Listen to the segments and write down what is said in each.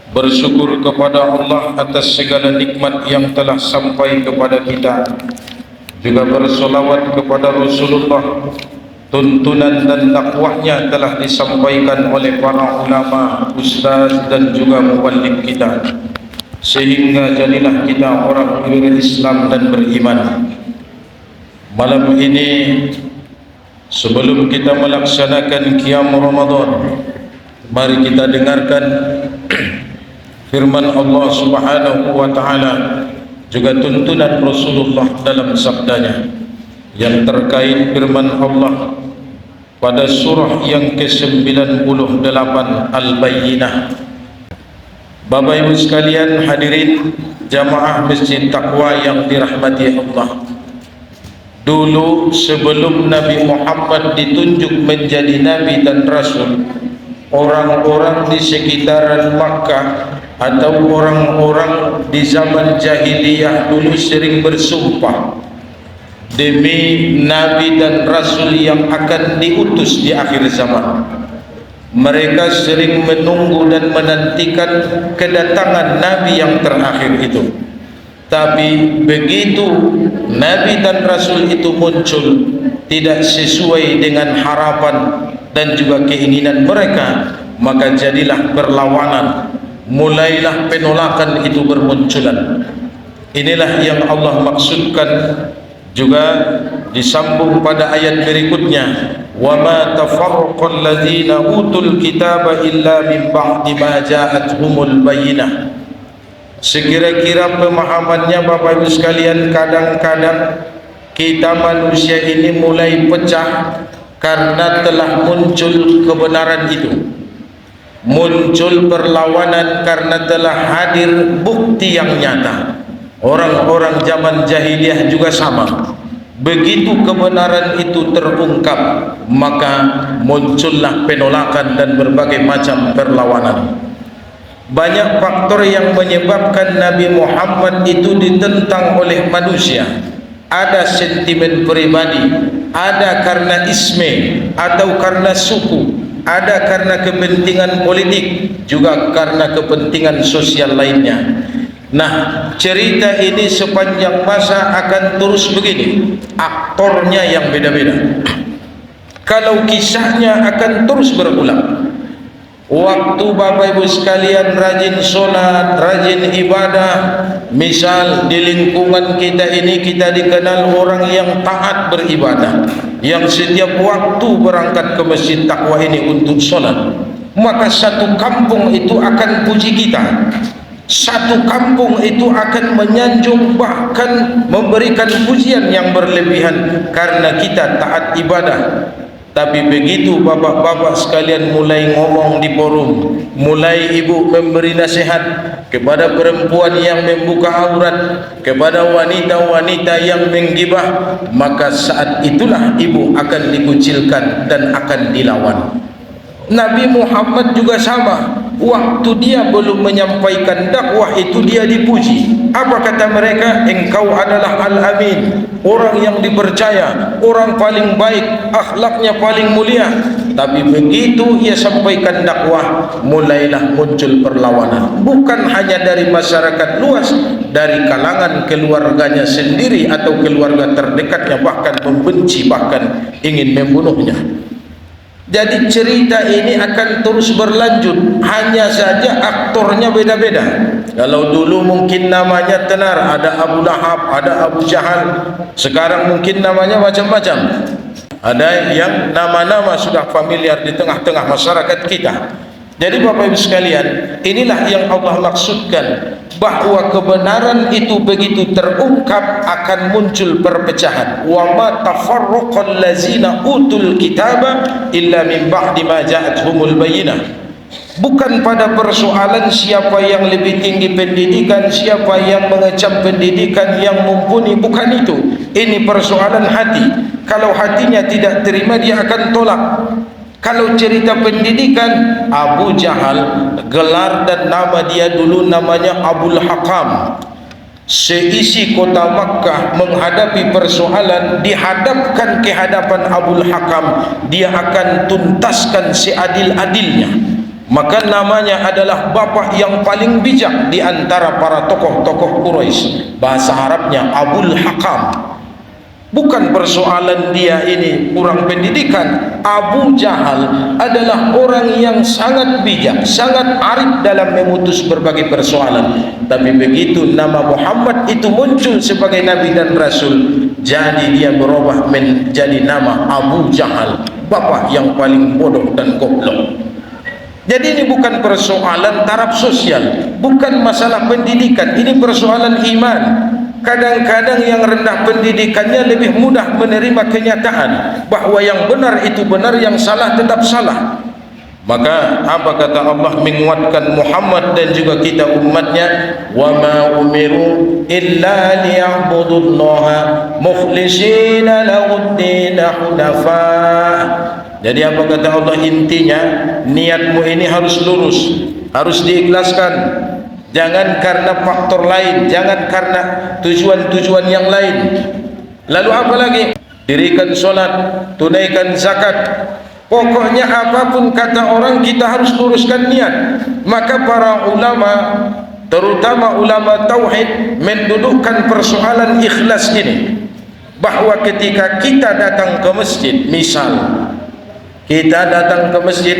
Bersyukur kepada Allah atas segala nikmat yang telah sampai kepada kita. Juga bersolawat kepada Rasulullah. Tuntunan dan dakwahnya telah disampaikan oleh para ulama, ustaz dan juga muallim kita, sehingga jadilah kita orang berislam dan beriman. Malam ini, sebelum kita melaksanakan qiyam Ramadan, mari kita dengarkan firman Allah Subhanahu wa taala, juga tuntunan Rasulullah dalam sabdanya yang terkait firman Allah pada surah yang ke-98 Al-Bayyinah. Bapak Ibu sekalian, hadirin jamaah Masjid Taqwa yang dirahmati Allah. Dulu sebelum Nabi Muhammad ditunjuk menjadi nabi dan rasul, orang-orang di sekitaran Makkah atau orang-orang di zaman jahiliyah dulu sering bersumpah demi nabi dan rasul yang akan diutus di akhir zaman. Mereka sering menunggu dan menantikan kedatangan nabi yang terakhir itu. Tapi begitu nabi dan rasul itu muncul tidak sesuai dengan harapan dan juga keinginan mereka, maka jadilah berlawanan, mulailah penolakan itu bermunculan. Inilah yang Allah maksudkan juga disambung pada ayat berikutnya, wa ma tafarraqal ladzina utul kitaba illa min ba'di ma ja'atuhumul bayyinah. Sekira-kira pemahamannya Bapak Ibu sekalian, kadang-kadang kita manusia ini mulai pecah karena telah muncul kebenaran itu, muncul perlawanan karena telah hadir bukti yang nyata. Orang-orang zaman jahiliyah juga sama. Begitu kebenaran itu terungkap, maka muncullah penolakan dan berbagai macam perlawanan. Banyak faktor yang menyebabkan Nabi Muhammad itu ditentang oleh manusia. Ada sentimen pribadi, ada karena isme atau karena suku, ada karena kepentingan politik, juga karena kepentingan sosial lainnya. Nah, cerita ini sepanjang masa akan terus begini, aktornya yang beda-beda. Kalau kisahnya akan terus berulang. Waktu Bapak Ibu sekalian rajin sholat, rajin ibadah, misal di lingkungan kita ini kita dikenal orang yang taat beribadah, yang setiap waktu berangkat ke Masjid Taqwa ini untuk sholat, maka satu kampung itu akan puji kita. Satu kampung itu akan menyanjung, bahkan memberikan pujian yang berlebihan karena kita taat ibadah. Tapi begitu bapak-bapak sekalian mulai ngomong di forum, mulai ibu memberi nasihat kepada perempuan yang membuka aurat, kepada wanita-wanita yang menggibah, maka saat itulah ibu akan dikucilkan dan akan dilawan. Nabi Muhammad juga sama. Waktu dia belum menyampaikan dakwah itu dia dipuji. Apa kata mereka? Engkau adalah Al-Amin, orang yang dipercaya, orang paling baik, akhlaknya paling mulia. Tapi begitu ia sampaikan dakwah, mulailah muncul perlawanan. Bukan hanya dari masyarakat luas, dari kalangan keluarganya sendiri atau keluarga terdekatnya, bahkan membenci, bahkan ingin membunuhnya. Jadi cerita ini akan terus berlanjut, hanya saja aktornya beda-beda. Kalau dulu mungkin namanya tenar, ada Abu Lahab, ada Abu Jahal. Sekarang mungkin namanya macam-macam. Ada yang nama-nama sudah familiar di tengah-tengah masyarakat kita. Jadi Bapak Ibu sekalian, inilah yang Allah maksudkan, bahwa kebenaran itu begitu terungkap akan muncul perpecahan. Wa ma tafarraqal ladzina utul kitaba illa min ba'di ma ja'atuhumul bayyinah. Bukan pada persoalan siapa yang lebih tinggi pendidikan, siapa yang mengecam pendidikan yang mumpuni, bukan itu. Ini persoalan hati. Kalau hatinya tidak terima, dia akan tolak. Kalau cerita pendidikan, Abu Jahal, gelar dan nama dia dulu namanya Abul Hakam. Seisi kota Makkah menghadapi persoalan, dihadapkan ke hadapan Abul Hakam, dia akan tuntaskan seadil-adilnya. maka namanya adalah bapa yang paling bijak di antara para tokoh-tokoh Quraisy. Bahasa Arabnya Abul Hakam. Bukan persoalan dia ini kurang pendidikan. Abu Jahal adalah orang yang sangat bijak, sangat arif dalam memutus berbagai persoalan. Tapi begitu nama Muhammad itu muncul sebagai Nabi dan Rasul, jadi dia berubah menjadi nama Abu Jahal, bapa yang paling bodoh dan goblok. Jadi ini bukan persoalan taraf sosial, bukan masalah pendidikan, ini persoalan iman. Kadang-kadang yang rendah pendidikannya lebih mudah menerima kenyataan bahwa yang benar itu benar, yang salah tetap salah. Maka apa kata Allah menguatkan Muhammad dan juga kita umatnya, wa ma umiru illa liya'budullaha mukhlishina lahud-din hunafa. Jadi apa kata Allah, intinya niatmu ini harus lurus, harus diikhlaskan. Jangan karena faktor lain, jangan karena tujuan-tujuan yang lain. Lalu apa lagi? Dirikan solat, tunaikan zakat. Pokoknya apapun kata orang, kita harus luruskan niat. Maka para ulama, terutama ulama tauhid, mendudukkan persoalan ikhlas ini, bahwa ketika kita datang ke masjid, misal kita datang ke masjid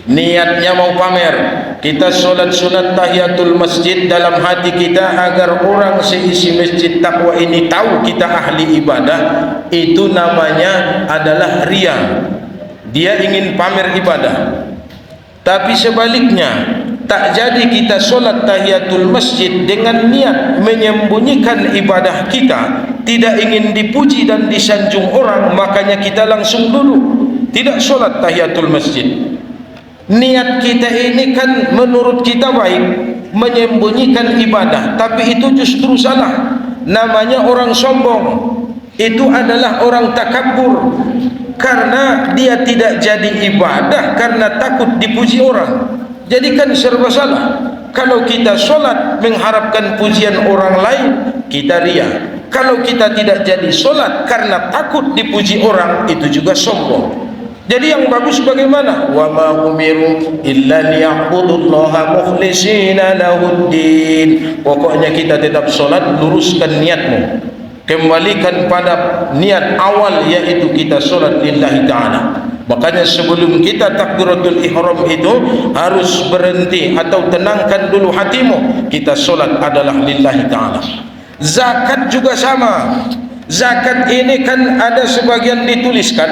niatnya mau pamer, kita solat sunat tahiyatul masjid dalam hati kita agar orang seisi masjid takwa ini tahu kita ahli ibadah, itu namanya adalah riya. Dia ingin pamer ibadah. Tapi sebaliknya, tak jadi kita solat tahiyatul masjid dengan niat menyembunyikan ibadah kita, tidak ingin dipuji dan disanjung orang, makanya kita langsung duduk, tidak solat tahiyatul masjid. Niat kita ini kan menurut kita baik, menyembunyikan ibadah, tapi itu justru salah. Namanya orang sombong. Itu adalah orang takabur, karena dia tidak jadi ibadah karena takut dipuji orang. Jadi kan serba salah. Kalau kita solat mengharapkan pujian orang lain, kita riya. Kalau kita tidak jadi solat karena takut dipuji orang, itu juga sombong. Jadi yang bagus bagaimana? Wa ma umiru illa liya'budullaha mukhlishina lahud-din. Pokoknya kita tetap solat, luruskan niatmu, kembalikan pada niat awal, yaitu kita solat lillahi ta'ala. Makanya sebelum kita takbiratul ihram itu harus berhenti atau tenangkan dulu hatimu, kita solat adalah lillahi ta'ala. Zakat juga sama. Zakat ini kan ada sebagian dituliskan,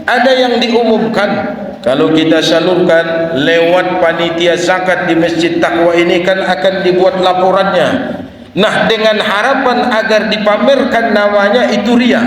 ada yang diumumkan. Kalau kita salurkan lewat panitia zakat di Masjid Taqwa ini kan akan dibuat laporannya. Nah, dengan harapan agar dipamerkan namanya, itu riya.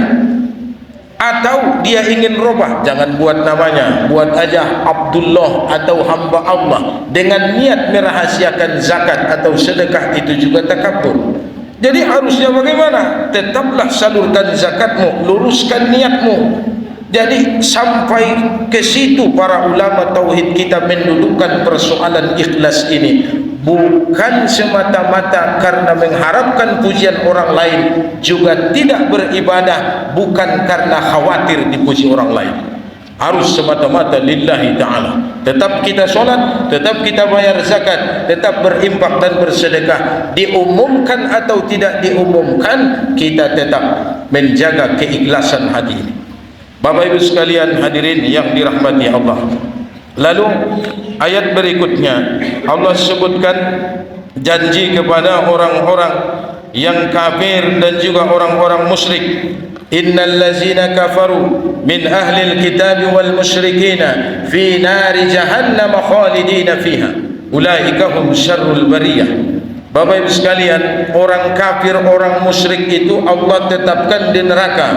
Atau dia ingin robah, jangan buat namanya, buat aja Abdullah atau hamba Allah, dengan niat merahasiakan zakat atau sedekah, itu juga takabur. Jadi harusnya bagaimana? Tetaplah salurkan zakatmu, luruskan niatmu. Jadi sampai ke situ para ulama tauhid kita mendudukkan persoalan ikhlas ini, bukan semata-mata karena mengharapkan pujian orang lain, juga tidak beribadah bukan karena khawatir dipuji orang lain. Harus semata-mata lillahi ta'ala. Tetap kita solat, tetap kita bayar zakat, tetap berinfak dan bersedekah. Diumumkan atau tidak diumumkan, kita tetap menjaga keikhlasan hati ini. Bapak Ibu sekalian hadirin yang dirahmati Allah. Lalu ayat berikutnya Allah sebutkan janji kepada orang-orang yang kafir dan juga orang-orang musyrik. Innal ladzina kafaru min ahlil kitab wal musyrikina fi nari jahannam khalidina fiha ulaika hum syarrul bariyah. Bapak Ibu sekalian, orang kafir, orang musyrik itu Allah tetapkan di neraka,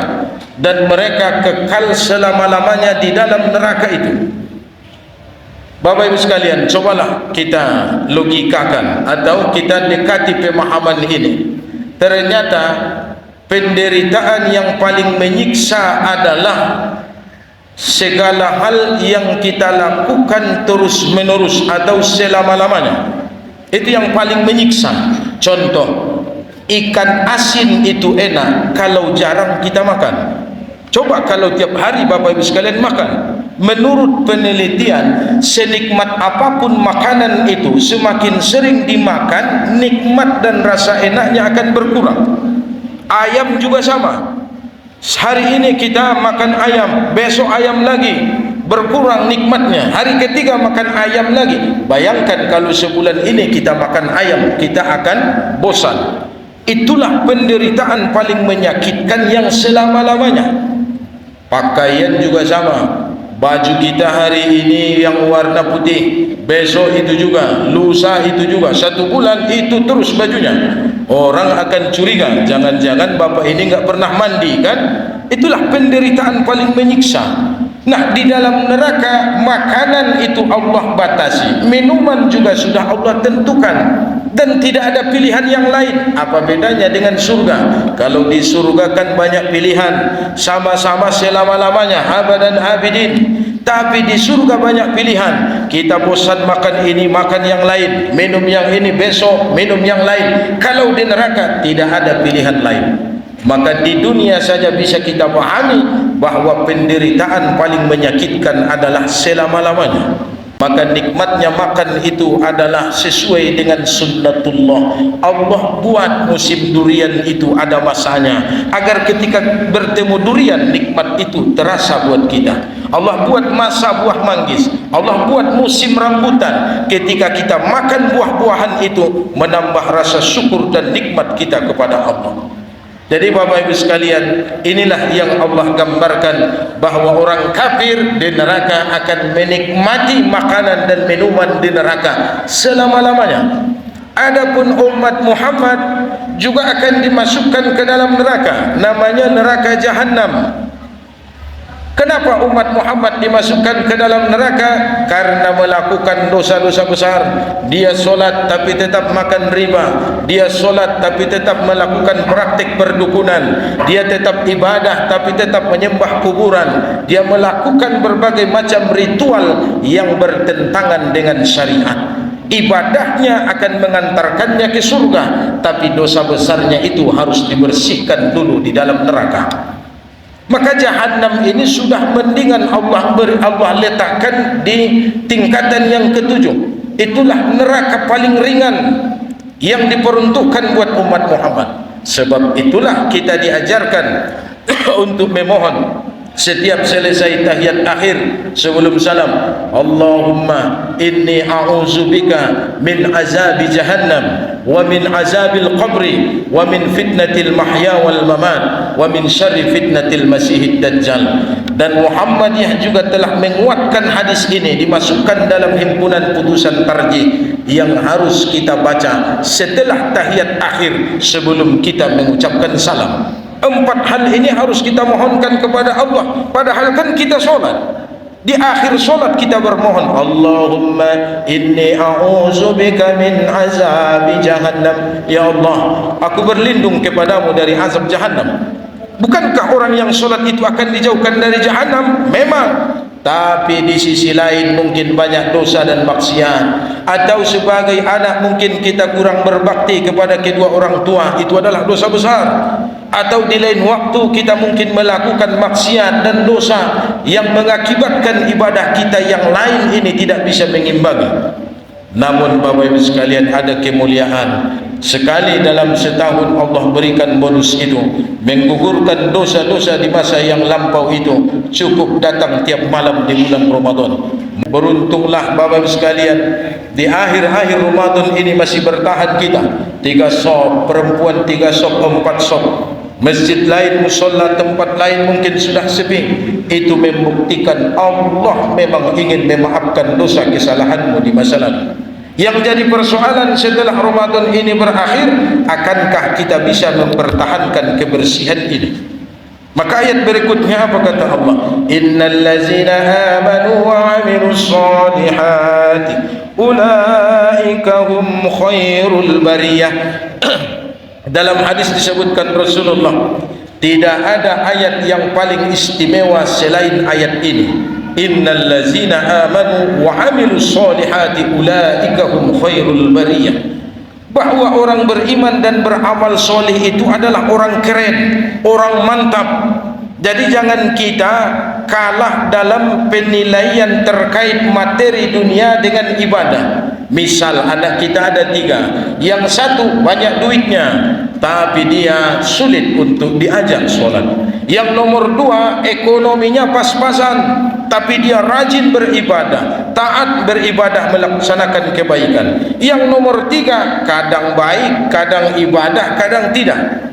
dan mereka kekal selama-lamanya di dalam neraka itu. Bapak Ibu sekalian, cobalah kita logikakan atau kita dekati pemahaman ini. Ternyata penderitaan yang paling menyiksa adalah segala hal yang kita lakukan terus menerus atau selama-lamanya. Itu yang paling menyiksa. Contoh, ikan asin itu enak kalau jarang kita makan. Coba kalau tiap hari Bapak Ibu sekalian makan, menurut penelitian, senikmat apapun makanan itu, semakin sering dimakan, nikmat dan rasa enaknya akan berkurang. Ayam juga sama. Hari ini kita makan ayam, besok ayam lagi, berkurang nikmatnya. Hari ketiga makan ayam lagi. Bayangkan kalau sebulan ini kita makan ayam, kita akan bosan. Itulah penderitaan paling menyakitkan yang selama-lamanya. Pakaian juga sama. Baju kita hari ini yang warna putih, besok itu juga, lusa itu juga, 1 bulan itu terus bajunya. Orang akan curiga, jangan-jangan bapak ini enggak pernah mandi kan? Itulah penderitaan paling menyiksa. Nah, di dalam neraka makanan itu Allah batasi, minuman juga sudah Allah tentukan, dan tidak ada pilihan yang lain. Apa bedanya dengan surga? Kalau di surga kan banyak pilihan, sama-sama selama-lamanya, abadan abidin. Tapi di surga banyak pilihan. Kita bosan makan ini, makan yang lain, minum yang ini, besok minum yang lain. Kalau di neraka tidak ada pilihan lain. Maka di dunia saja bisa kita pahami bahwa penderitaan paling menyakitkan adalah selama-lamanya. Maka nikmatnya makan itu adalah sesuai dengan sunnatullah. Allah buat musim durian itu ada masanya, agar ketika bertemu durian, nikmat itu terasa buat kita. Allah buat masa buah manggis, Allah buat musim rambutan. Ketika kita makan buah-buahan itu, menambah rasa syukur dan nikmat kita kepada Allah. Jadi Bapak Ibu sekalian, inilah yang Allah gambarkan, bahwa orang kafir di neraka akan menikmati makanan dan minuman di neraka selama-lamanya. Adapun umat Muhammad juga akan dimasukkan ke dalam neraka, namanya neraka Jahannam. Kenapa umat Muhammad dimasukkan ke dalam neraka? Karena melakukan dosa-dosa besar. Dia solat tapi tetap makan riba, dia solat tapi tetap melakukan praktik perdukunan, dia tetap ibadah tapi tetap menyembah kuburan, dia melakukan berbagai macam ritual yang bertentangan dengan syariat. Ibadahnya akan mengantarkannya ke surga, tapi dosa besarnya itu harus dibersihkan dulu di dalam neraka. Maka Jahannam ini sudah mendingan Allah letakkan di tingkatan yang ketujuh. Itulah neraka paling ringan yang diperuntukkan buat umat Muhammad. Sebab itulah kita diajarkan untuk memohon setiap selesai tahiyat akhir sebelum salam, Allahumma inni a'udzubika min azabi jahannam wa min azabil qabri wa min fitnatil mahya wal mamat wa min syarri fitnatil masihid dajjal. Dan Muhammadiyah juga telah menguatkan hadis ini, dimasukkan dalam himpunan putusan tarjih yang harus kita baca setelah tahiyat akhir sebelum kita mengucapkan salam. 4 hal ini harus kita mohonkan kepada Allah. Padahal kan kita solat, di akhir solat kita bermohon, Allahumma inni a'udzubika min azabi jahannam. Ya Allah, aku berlindung kepadamu dari azab jahannam. Bukankah orang yang solat itu akan dijauhkan dari jahannam? Memang. Tapi di sisi lain mungkin banyak dosa dan maksiat, atau sebagai anak mungkin kita kurang berbakti kepada kedua orang tua, itu adalah dosa besar. Atau di lain waktu kita mungkin melakukan maksiat dan dosa yang mengakibatkan ibadah kita yang lain ini tidak bisa mengimbangi. Namun Bapak Ibu sekalian, ada kemuliaan. Sekali dalam setahun Allah berikan bonus itu, menggugurkan dosa-dosa di masa yang lampau itu, cukup datang tiap malam di bulan Ramadan. Beruntunglah Bapak Ibu sekalian, di akhir-akhir Ramadan ini masih bertahan kita. 3 sop, perempuan 3 sop, 4 sop. Masjid lain, musola tempat lain mungkin sudah sepi. Itu membuktikan Allah memang ingin memaafkan dosa kesalahanmu di masa lalu. Yang jadi persoalan setelah Ramadan ini berakhir, akankah kita bisa mempertahankan kebersihan ini? Maka ayat berikutnya apa kata Allah? Innal ladzina amanu wa 'amilus solihati ulaika hum khairul bariyah. Dalam hadis disebutkan Rasulullah, tidak ada ayat yang paling istimewa selain ayat ini. Innal ladzina amanu wa 'amilus solihati ulaika hum khairul bariyah. Bahwa orang beriman dan beramal soleh itu adalah orang keren, orang mantap. Jadi jangan kita kalah dalam penilaian terkait materi dunia dengan ibadah. Misal anak kita ada 3, yang satu banyak duitnya tapi dia sulit untuk diajak sholat. Yang nomor 2 ekonominya pas-pasan tapi dia rajin beribadah, taat beribadah, melaksanakan kebaikan. Yang nomor 3 kadang baik, kadang ibadah, kadang tidak.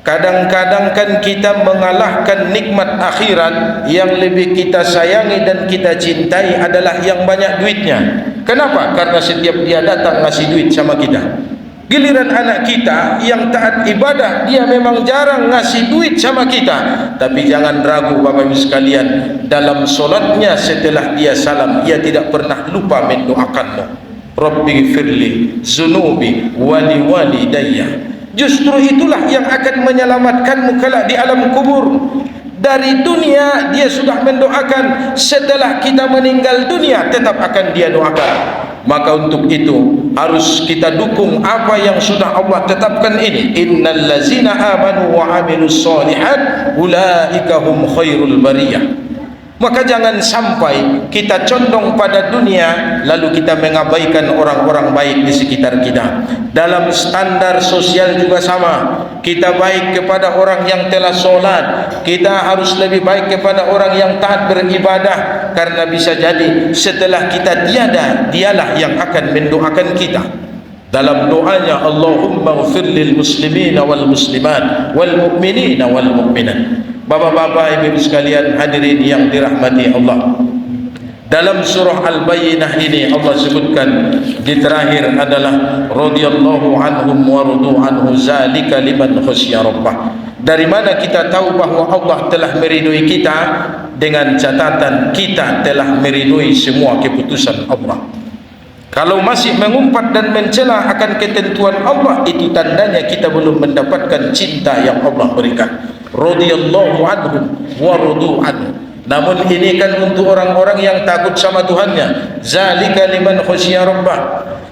Kadang-kadang kan kita mengalahkan nikmat akhirat. Yang lebih kita sayangi dan kita cintai adalah yang banyak duitnya. Kenapa? Karena setiap dia datang ngasih duit sama kita. Giliran anak kita yang taat ibadah, dia memang jarang ngasih duit sama kita. Tapi jangan ragu Bapak Ibu sekalian, dalam solatnya setelah dia salam, ia tidak pernah lupa mendoakanmu. Rabbi firli zunubi wali walidayya. Justru itulah yang akan menyelamatkanmu kelak di alam kubur. Dari dunia dia sudah mendoakan, setelah kita meninggal dunia tetap akan dia doakan. Maka untuk itu harus kita dukung apa yang sudah Allah tetapkan ini. Innal ladzina amanu wa amilus solihat ulaika hum khairul bariyah. Maka jangan sampai kita condong pada dunia lalu kita mengabaikan orang-orang baik di sekitar kita. Dalam standar sosial juga sama. Kita baik kepada orang yang telah sholat, kita harus lebih baik kepada orang yang taat beribadah. Karena bisa jadi setelah kita tiada, dialah yang akan mendoakan kita. Dalam doanya, Allahumma ghfir lil muslimina wal muslimat wal mu'minina wal mu'minat. Bapak-bapak, ibu sekalian, hadirin yang dirahmati Allah, dalam surah Al-Bayyinah ini Allah sebutkan di terakhir adalah radhiyallahu anhum wa radu anhu zalika liman khasya rabbah. Dari mana kita tahu bahwa Allah telah meridhoi kita? Dengan catatan kita telah meridhoi semua keputusan Allah. Kalau masih mengumpat dan mencela akan ketentuan Allah, itu tandanya kita belum mendapatkan cinta yang Allah berikan. Radhiyallahu anhum wa radu anhu. Namun ini kan untuk orang-orang yang takut sama Tuhannya. Zalika liman khasya rabbah.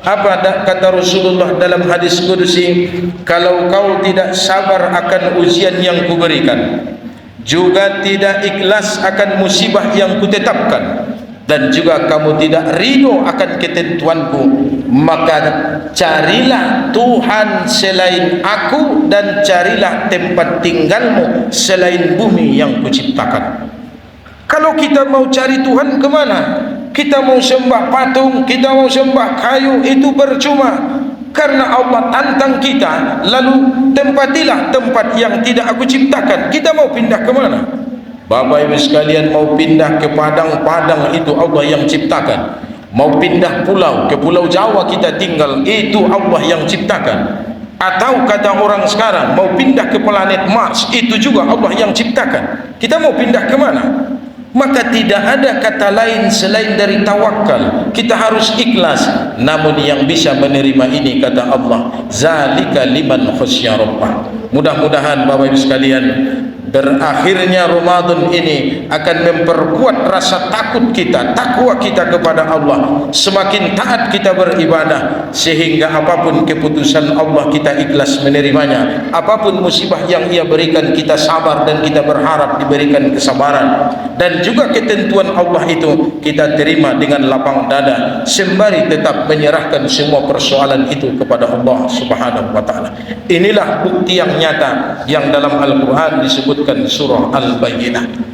Apa kata Rasulullah dalam hadis qudsi? Kalau kau tidak sabar akan ujian yang kuberikan, juga tidak ikhlas akan musibah yang kutetapkan, dan juga kamu tidak ridho akan ketentuanku, maka carilah Tuhan selain aku dan carilah tempat tinggalmu selain bumi yang kuciptakan. Kalau kita mau cari Tuhan kemana? Kita mau sembah patung, kita mau sembah kayu, itu percuma. Karena Allah tantang kita, lalu tempatilah tempat yang tidak aku ciptakan. Kita mau pindah kemana? Bapak Ibu sekalian, mau pindah ke padang-padang, itu Allah yang ciptakan. Mau pindah pulau, ke pulau Jawa kita tinggal, itu Allah yang ciptakan. Atau kata orang sekarang, mau pindah ke planet Mars, itu juga Allah yang ciptakan. Kita mau pindah kemana? Maka tidak ada kata lain selain dari tawakal. Kita harus ikhlas. Namun yang bisa menerima ini, kata Allah, zalika liman khasya rabbah. Mudah-mudahan Bapak Ibu sekalian, berakhirnya Ramadan ini akan memperkuat rasa takut kita, takwa kita kepada Allah. Semakin taat kita beribadah, sehingga apapun keputusan Allah kita ikhlas menerimanya. Apapun musibah yang Ia berikan, kita sabar dan kita berharap diberikan kesabaran. Dan juga ketentuan Allah itu kita terima dengan lapang dada, sembari tetap menyerahkan semua persoalan itu kepada Allah Subhanahu wa taala. Inilah bukti yang nyata yang dalam Al-Qur'an disebutkan surah Al-Bayyinah.